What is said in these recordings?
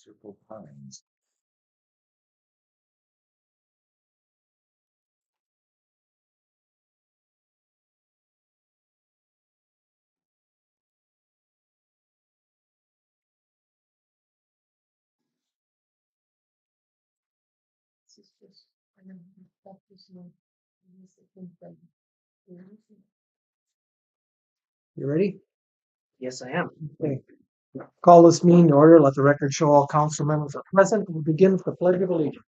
Circle Pines. This is just, I know, that is no, this is from, You ready? Yes, I am. Okay. Call this meeting to order. Let the record show all council members are present. We'll begin with the pledge of allegiance.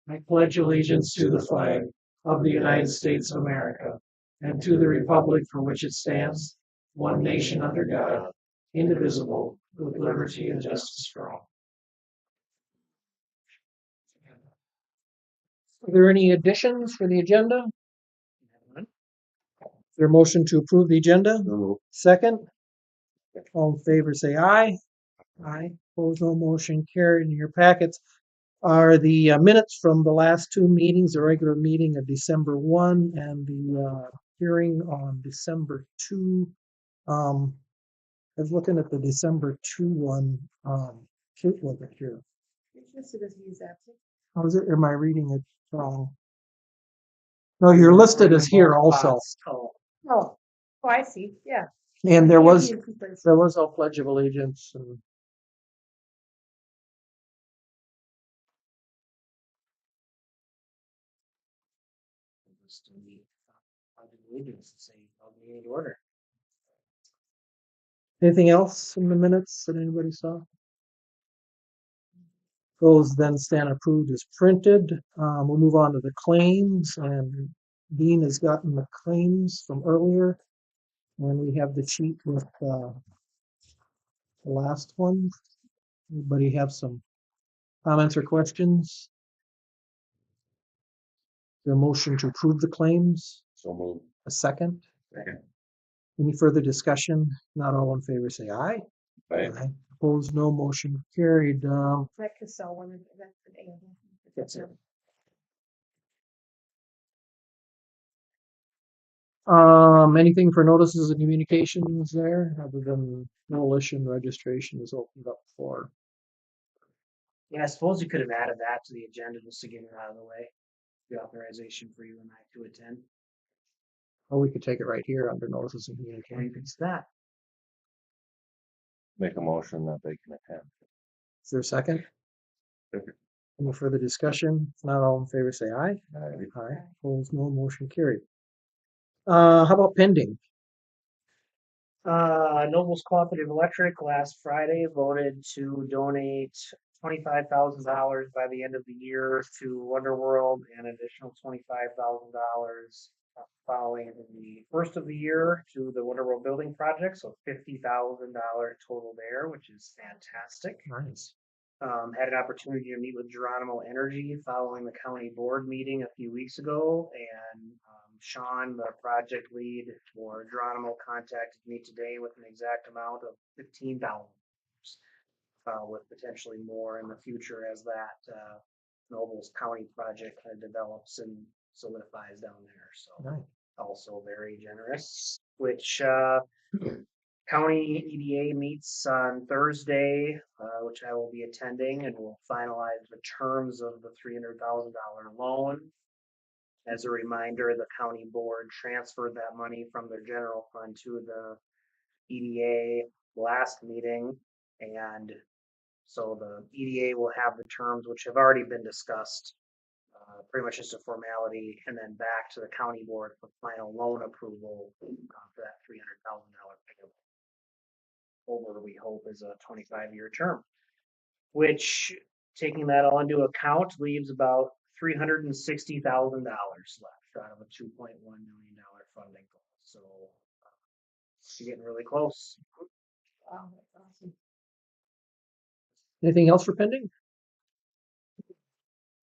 I pledge allegiance to the flag of the United States of America and to the republic for which it stands, one nation under God, indivisible, with liberty and justice for all. Are there any additions for the agenda? Is there a motion to approve the agenda? No. Second? All in favor, say aye. Aye. Opposed, no. Motion carried. In your packets are the minutes from the last two meetings, the regular meeting of December 1 and the hearing on December 2. I was looking at the December 2 one. Kate wasn't here. it's listed as he is absent. How is it? Am I reading it wrong? No, you're listed as here also. Oh, Oh, I see, yeah. And there Yeah, was he is in place. no pledge of allegiance. And just in the pledge of allegiance and say, I'll be in order. anything else in the minutes that anybody saw? Those then stand approved as printed. We'll move on to the claims, and Dean has gotten the claims from earlier. And we have the sheet with the last one. Anybody have some comments or questions? Is there a motion to approve the claims? So moved. A second? Second. Any further discussion? Not all in favor, say aye. Aye. Opposed, no. Motion carried. That Cassell one, that's an A. That's it. Anything for notices and communications there, other than demolition registration is opened up for? Yeah, I suppose you could have added that to the agenda just to get it out of the way. The authorization for you and I to attend. Or we could take it right here under notices and communications. It's that. Make a motion that they can attend. Is there a second? Second. Any further discussion? If not, all in favor, say aye. Aye. Aye. Opposed, no. Motion carried. How about pending? Nobles Cooperative Electric last Friday voted to donate $25,000 by the end of the year to Wonderworld and an additional $25,000 following the first of the year to the Wonderworld building project. So $50,000 total there, which is fantastic. Nice. Had an opportunity to meet with Geronimo Energy following the county board meeting a few weeks ago, and Sean, the project lead for Geronimo, contacted me today with an exact amount of $15,000, with potentially more in the future as that Nobles County project kind of develops and solidifies down there. So Nice. also very generous, which County EDA meets on Thursday, which I will be attending, and we'll finalize the terms of the $300,000 loan. As a reminder, the county board transferred that money from their general fund to the EDA last meeting, and so the EDA will have the terms which have already been discussed, pretty much just a formality, and then back to the county board for final loan approval for that $300,000 payable. Over, we hope, is a 25-year term, which, taking that all into account, leaves about $360,000 left out of a $2.1 million funding goal. So you're getting really close. Wow, that's awesome. Anything else for pending?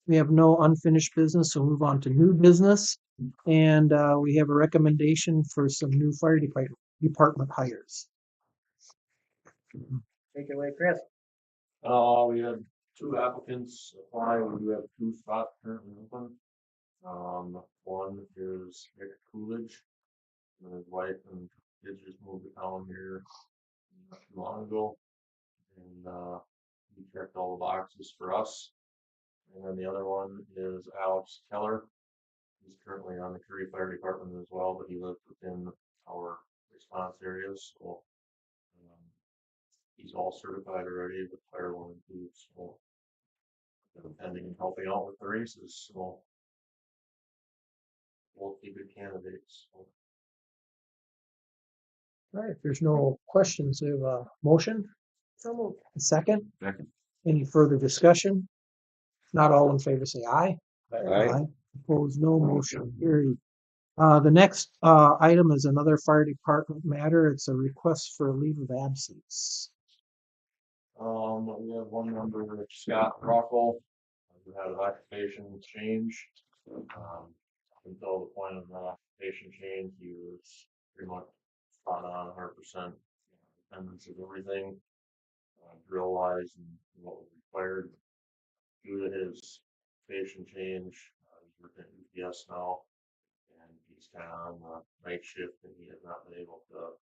We have no unfinished business, so move on to new business. And we have a recommendation for some new fire department hires. Take it away, Chris. We had 2 applicants apply. We do have 2 spots currently open. One is Nick Coolidge, and his wife and kids just moved to town here not too long ago. and, he checked all the boxes for us. And then the other one is Alex Keller. He's currently on the Curry Fire Department as well, but he lives within our response areas, so, he's all certified already with Fire 1 and 2, so they're pending and helping out with the races, so we'll keep good candidates. So. All right, if there's no questions, we have a motion, So moved. a second. Second. Any further discussion? Not all in favor, say aye. Aye. Opposed, no, motion carried. The next item is another fire department matter. It's a request for a leave of absence. We have one member, Scott Rockwell, who had an occupation change. Until the point of the occupation change, he was pretty much spot on 100% attendance of everything, drill wise and what was required. Due to his occupation change, he's working at UPS now, and he's kind of on the night shift, and he has not been able to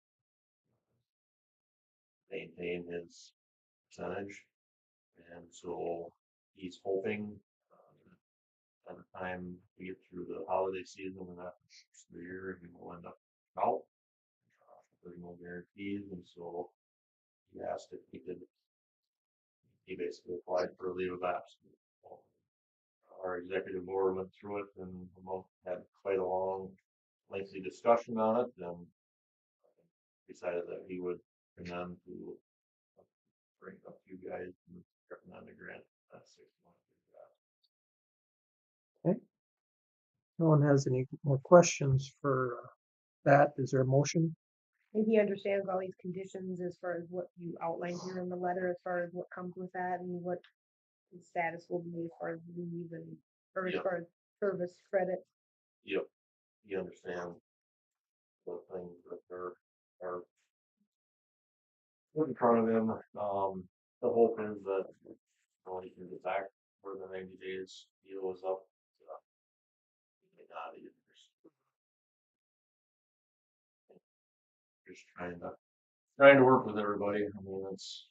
maintain his percentage. And so he's hoping by the time we get through the holiday season and after the year, he will end up out. There's no guarantees, and so he asked if he basically applied for a leave of absence. Our executive board went through it and had quite a long, lengthy discussion on it, and decided that he would recommend to bring up you guys and recommend a grant that 6 months. No one has any more questions for that. Is there a motion? And he understands all these conditions as far as what you outlined here in the letter, as far as what comes with that and what the status will be as far as leave and, or as Yep. far as service credit. Yep, you understand the things that are put in front of him. The hope is that he can get back for the 90 days deal is up. He may not either. Just trying to work with everybody. I mean, it's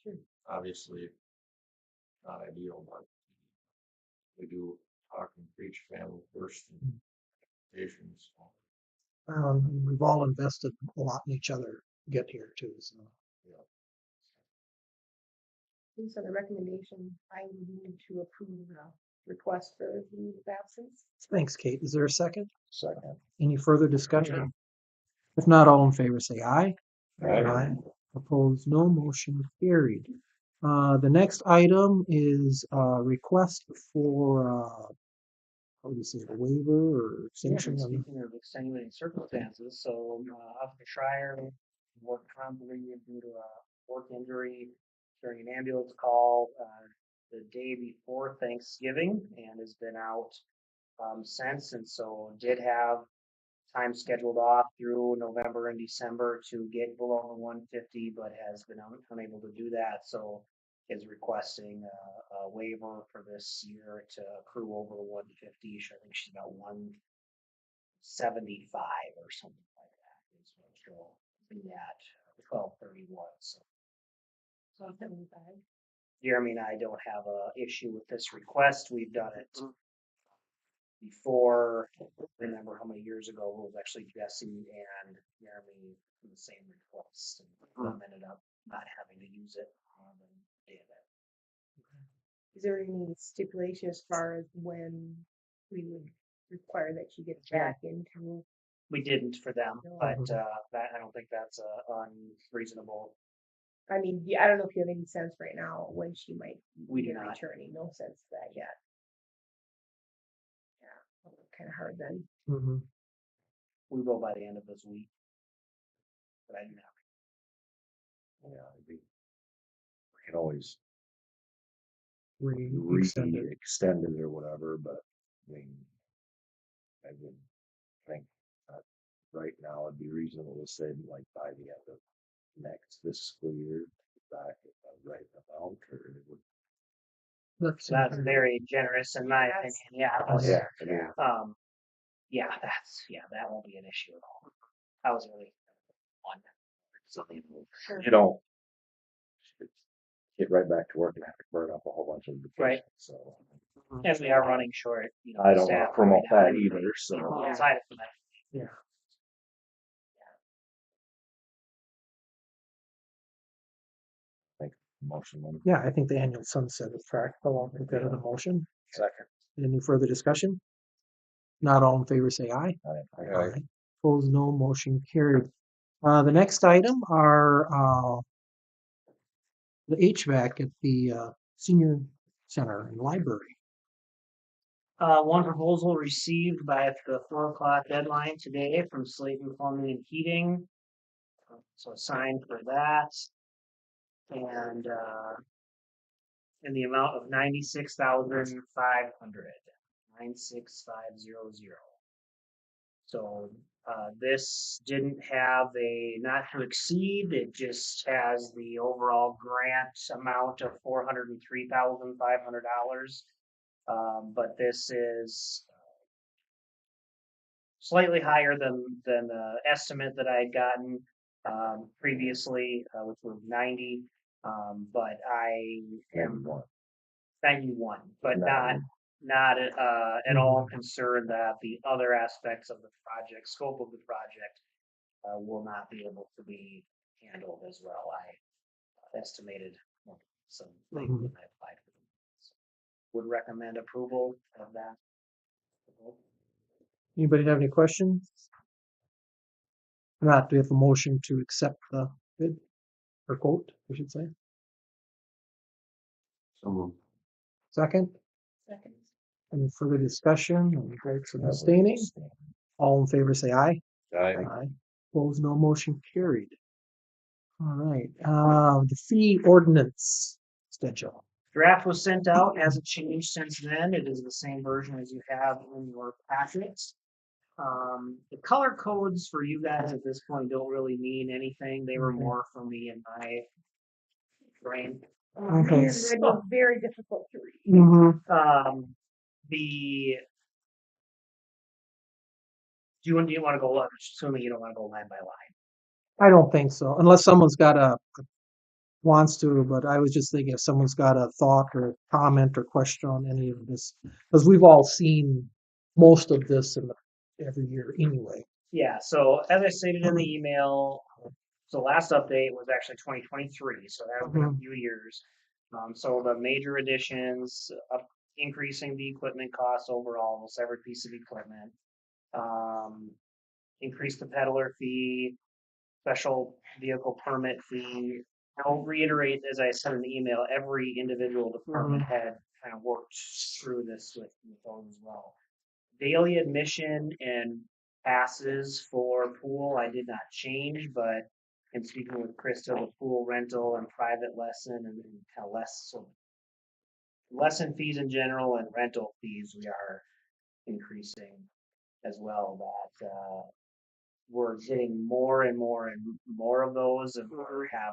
obviously not ideal, but we do talk and preach family first and patience. We've all invested a lot in each other to get here too. So. Yeah. These are the recommendations. I would need to approve the request for leave of absence. Thanks, Kate. Is there a second? Second. Any further discussion? If not, all in favor, say aye. Aye. Opposed, no, motion carried. The next item is a request for, how do you say, a waiver or extension? Speaking of extenuating circumstances, so Officer Schreier worked commonly due to a work injury during an ambulance call the day before Thanksgiving and has been out since, and so did have time scheduled off through November and December to get below the 150, but has been unable to do that. So is requesting a waiver for this year to accrue over 150. I think she's got 175 or something like that. Is what she'll be at 12/31. So 75. Jeremy and I don't have a issue with this request. We've done it before. Remember how many years ago it was actually Jesse and Jeremy for the same request, and ended up not having to use it on the day of it. Is there any stipulation as far as when we would require that she gets back into? We didn't for them, No. but that I don't think that's unreasonable. I mean, yeah, I don't know if you have any sense right now when she might We be do not. returning. No sense of that yet. Yeah, kind of hard then. Mm-hmm. We go by the end of this week, but I do not. Yeah, we can always Extend it. extend it or whatever, but I mean, I would think that right now it'd be reasonable to say like by the end of next fiscal year, back at the right amount, or it would. That's very generous in my opinion. Yeah. Yeah, it is. That won't be an issue at all. I was really one. So You don't get right back to work and have to burn up a whole bunch of vacation. Right. So And we are running short, I don't want staff to promote right now. that either. So Aside from that. Yeah. motion one Yeah, I think the annual sunset is practical. I'll make that a motion. second. Any further discussion? Not all in favor, say aye. Aye. Opposed, no. Motion carried. The next item are the HVAC at the senior center and library. One proposal received by the 4 o'clock deadline today from Slayton Plumbing and Heating. So signed for that. And in the amount of 96,500. 96500. So this didn't have a not to exceed, it just has the overall grant amount of $403,500. But this is slightly higher than the estimate that I had gotten previously, which was 90. But I am 91, but not at all concerned that the other aspects of the project, scope of the project, will not be able to be handled as well. I estimated some things when I applied for them. So, would recommend approval of that. Anybody have any questions? Not, do we have a motion to accept the bid or quote, I should say? So Second, Second. any further discussion? Any votes and abstaining? All in favor, say aye. Aye. Opposed, no. Motion carried. All right, the fee ordinance schedule. Draft was sent out, hasn't changed since then. It is the same version as you have in your packets. The color codes for you guys at this point don't really mean anything. They were more for me and my brain. Okay. It was very difficult to read. Do you want to go? I'm assuming you don't want to go line by line. I don't think so, unless someone's got wants to, but I was just thinking if someone's got a thought or comment or question on any of this, because we've all seen most of this every year anyway. Yeah, so as I stated in the email, so last update was actually 2023, so that has been a few years. So the major additions, increasing the equipment costs overall, almost every piece of equipment. Increase the peddler fee, special vehicle permit fee. I'll reiterate, as I said in the email, every individual department head kind of worked through this with those as well. Daily admission and passes for pool, I did not change, but in speaking with Krista, the pool rental and private lesson and kind of lesson fees in general and rental fees, we are increasing as well. That we're getting more and more and more of those, and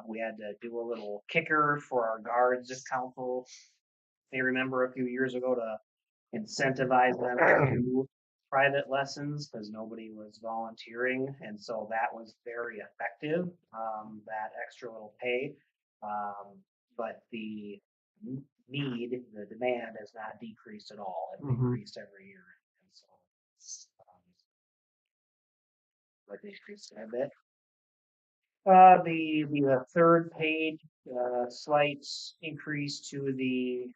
we had to do a little kicker for our guards if council may remember a few years ago to incentivize them to do private lessons because nobody was volunteering, and so that was very effective. That extra little pay, but the demand has not decreased at all. It's increased every year, and so but increased a bit. The third page, slight increase to the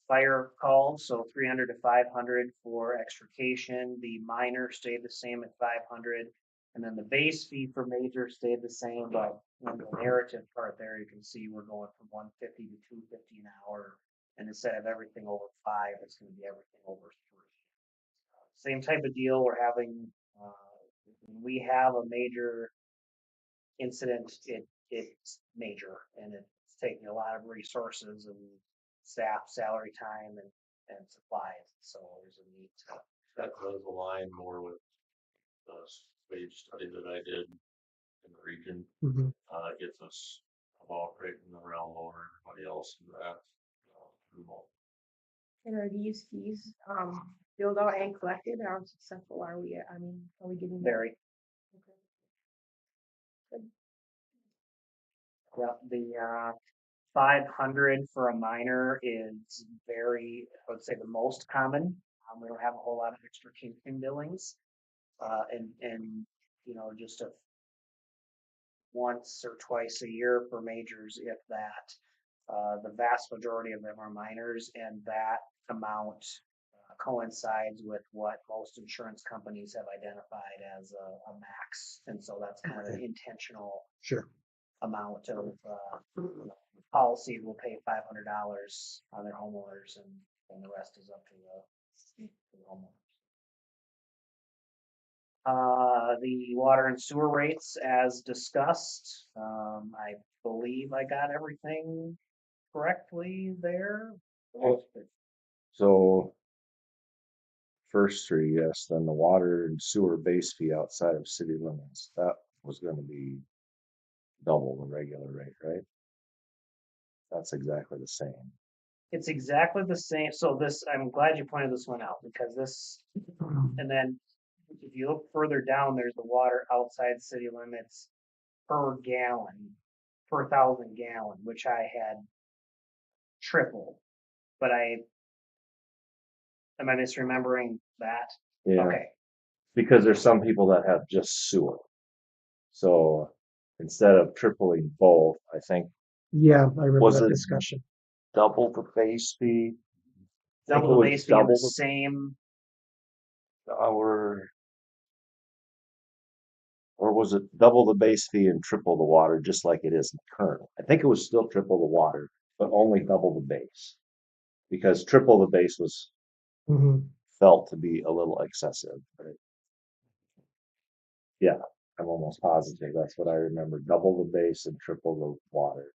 fire call, so 300 to 500 for extrication. The minor stayed the same at 500, and then the base fee for major stayed the same. But in the narrative part there, you can see we're going from 150 to 250 an hour, and instead of everything over 5, it's going to be everything over 3. Same type of deal. We're having we have a major incident. It's major, and it's taking a lot of resources and staff, salary, time, and supplies. So there's a need to. That does align more with the wage study that I did in the region. It gets us about right in the realm over everybody else in that. And are these fees filled out and collected? How successful are we? I mean, are we getting there? Very. Okay. Good. Yeah, 500 for a minor is very, I would say, the most common. We don't have a whole lot of extra kingpin billings, and just once or twice a year for majors, if that. The vast majority of them are minors, and that amount coincides with what most insurance companies have identified as a max, and so that's kind of an intentional Sure. amount of policy will pay $500 on their homeowners, and the rest is up to the homeowners. The water and sewer rates, as discussed, I believe I got everything correctly there. Well, So first three, yes, then the water and sewer base fee outside of city limits, that was gonna be double the regular rate, right? That's exactly the same. It's exactly the same. So this, I'm glad you pointed this one out, because this, and then if you look further down, there's the water outside city limits per gallon, per 1,000 gallon, which I had triple. But am I misremembering that? Yeah, Okay. because there's some people that have just sewer. So instead of tripling both, I think Yeah, I remember Was that it- discussion. double the base fee, Double it the was base fee and the double the- same. or was it double the base fee and triple the water, just like it is currently? I think it was still triple the water, but only double the base. Because triple the base was Mhm. felt to be a little excessive, right? Yeah, I'm almost positive. That's what I remember. Double the base and triple the water.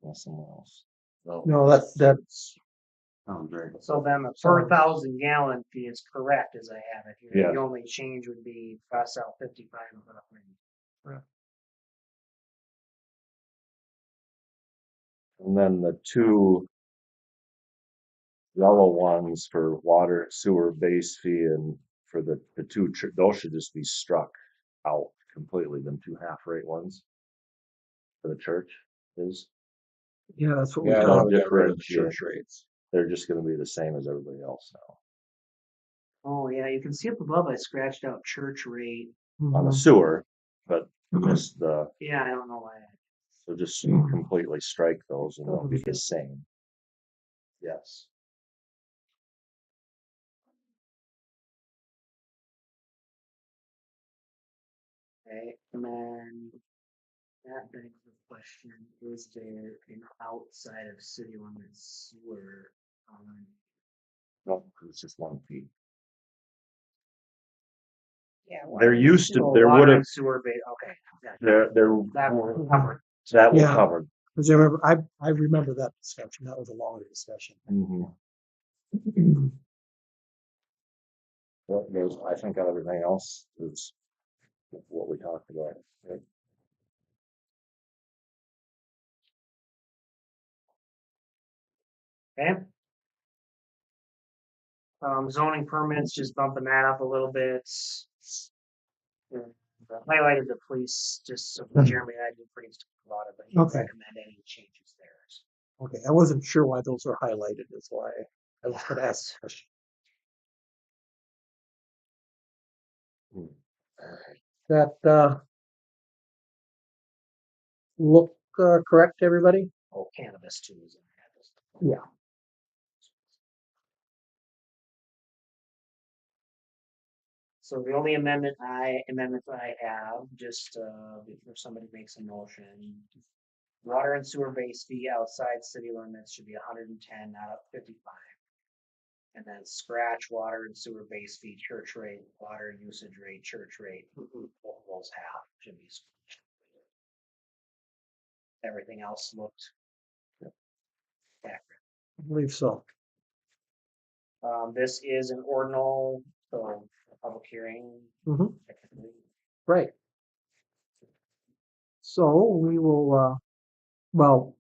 Unless someone else. No, that's Sounds right. So then the per 1,000 gallon fee is correct as I have it here. Yeah. The only change would be if I sell 55 of it. And then the two yellow ones for water sewer base fee and for the two, those should just be struck out completely, them two half rate ones for the church is. yeah, that's what we Yeah, call no it. differentiate. Rates. They're just gonna be the same as everybody else now. Oh yeah, you can see up above I scratched out church rate. On the Mhm. sewer, but just the, Yeah, I don't know why. so just completely strike those and they'll be the Okay. same. Yes. Okay, and then that begs the question: is there an outside of city limits sewer? No, 'cause it's just one fee. Yeah. There used to, Oh, there water would have, and sewer base. Okay, yeah, there, that will cover. that will Yeah. cover. Because I remember that discussion. That was a longer discussion. Mhm. Well, there's, I think everything else is what we talked about. Right? Okay. Zoning permits, just bumping that up a little bit. And, highlighted the police, just so Jeremy and I did pretty stuff about it, but he didn't Okay. recommend any changes there. Okay, I wasn't sure why those were highlighted. That's why I was going to ask the question. That look correct to everybody? Oh, cannabis too is in there. Yeah. So the only amendments I have, just before somebody makes a motion, water and sewer base fee outside city limits should be 110, not up 55. And then scratch water and sewer base fee, church rate, water usage rate, church rate, both of those half should be scratched. Everything else looked accurate. I believe so. This is an ordinal, so a public hearing. Mhm. Technically. Right. So we will, well,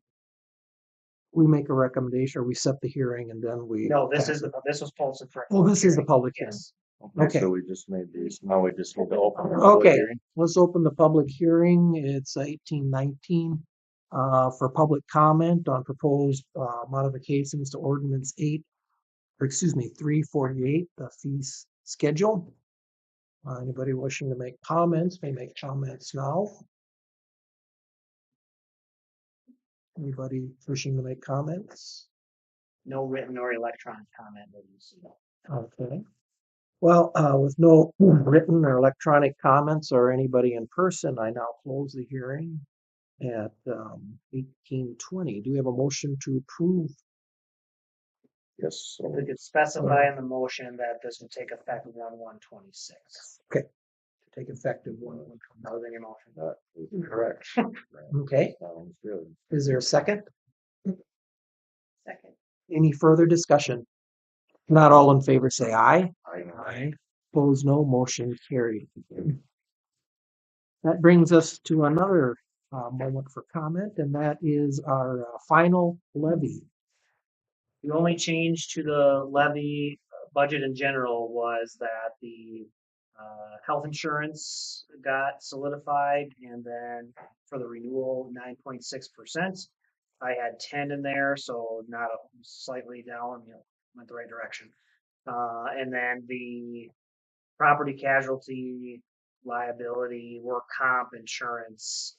we make a recommendation or we set the hearing and then we. No, this pass it. this was posted for. Oh, this is the public hearing. Yes. Okay. So we just made these, now we just need to open. the Okay. hearing. Let's open the public hearing. It's 1819. for public comment on proposed modifications to ordinance 348, the fees schedule. Anybody wishing to make comments may make comments now. Anybody wishing to make comments? No written or electronic comment. Okay. Well, with no written or electronic comments or anybody in person, I now close the hearing at 18:20. Do we have a motion to approve? Yes, We so could specify in the motion that this would take effect 1/1/26. Okay. To take effective one. That was in your motion. that is correct. Okay. Sounds good. Is there a second? Second. Any further discussion? Not all in favor, say aye. I Opposed, no. Motion carried. That brings us to another moment for comment, and that is our final levy. The only change to the levy budget in general was that the health insurance got solidified, and then for the renewal, 9.6%. I had 10 in there, so not slightly down, went the right direction. And then the property casualty liability, work comp insurance,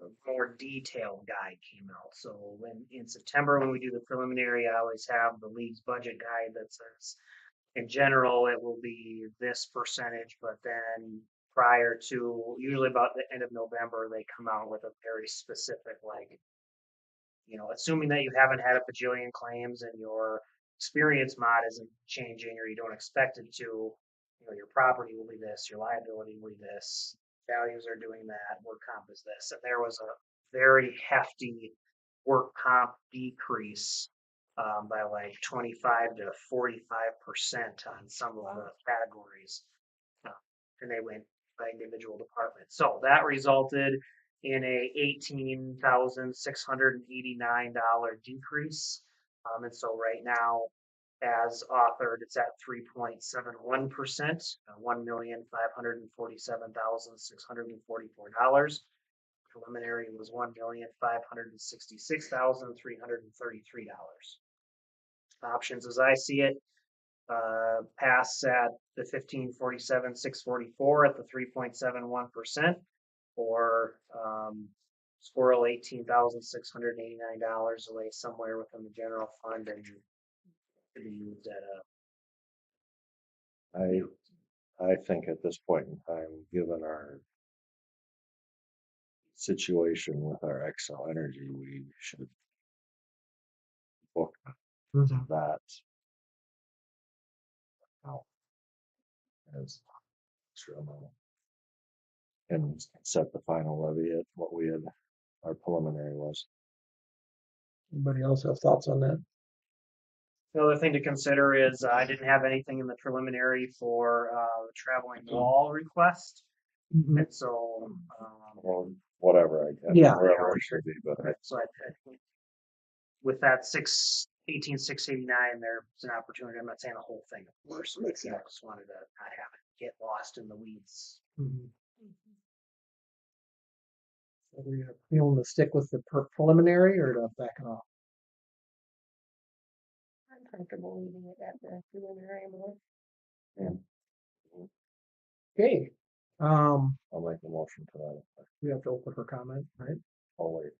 a more detailed guide came out. So when in September, when we do the preliminary, I always have the league's budget guide that says, in general, it will be this percentage, but then prior to usually about the end of November, they come out with a very specific, like, assuming that you haven't had a bajillion claims and your experience mod isn't changing or you don't expect it to, your property will be this, your liability will be this, values are doing that, work comp is this. And there was a very hefty work comp decrease by like 25 to 45% on some of the categories. And they went by individual departments. So that resulted in a $18,689 decrease. And so right now, as authored, it's at 3.71%, $1,547,644. Preliminary was $1,566,333. Options as I see it, pass at the 1547,644 at the 3.71%, or squirrel $18,689 away somewhere within the general fund and to be used at I think at this point in time, given our situation with our Excel Energy, we should book that out as extra amount and set the final levy at what we had, our preliminary was. Anybody else have thoughts on that? The other thing to consider is I didn't have anything in the preliminary for the traveling wall request. Mhm. And so, Well, whatever, I guess. Yeah. Wherever it should be, but so I think with that 18,689, there's an opportunity. I'm not saying the whole thing, of course, but I just wanted to not have it get lost in the weeds. Mhm. Are we feeling to stick with the preliminary or to back it off? I'm comfortable leaving it at the preliminary more. Okay. I'll make a motion to that effect. We have to open for comment, right? Oh, wait.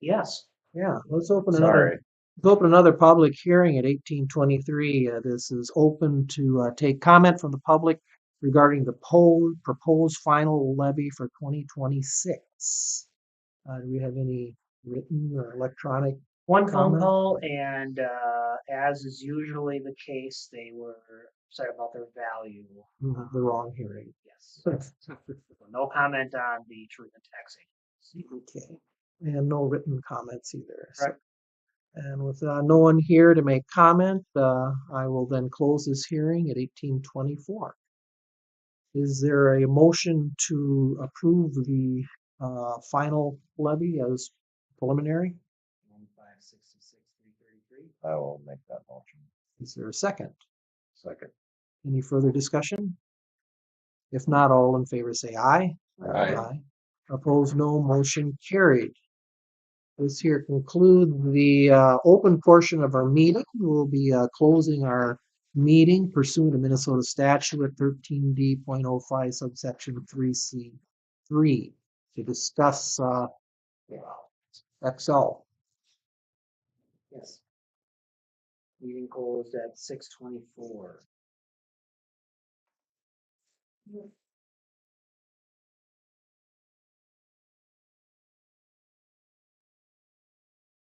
Yes. Yeah, let's open Sorry. another public hearing at 18:23. This is open to take comment from the public regarding the proposed final levy for 2026. Do we have any written or electronic? One phone Comment? call, and as is usually the case, they were upset about their value. The wrong hearing. Yes. No comment on the truth in taxing. Okay. And no written comments either. So- Correct. And with no one here to make comment, I will then close this hearing at 18:24. Is there a motion to approve the final levy as preliminary? 1,566,333. I will make that motion. Is there a second? Second. Any further discussion? If not, all in favor say aye. Aye. Opposed, no. Motion carried. This here conclude the open portion of our meeting. We'll be closing our meeting pursuant to Minnesota statute at 13D.05 subsection 3C3 to discuss Excel. Yes. Meeting closed at 6:24.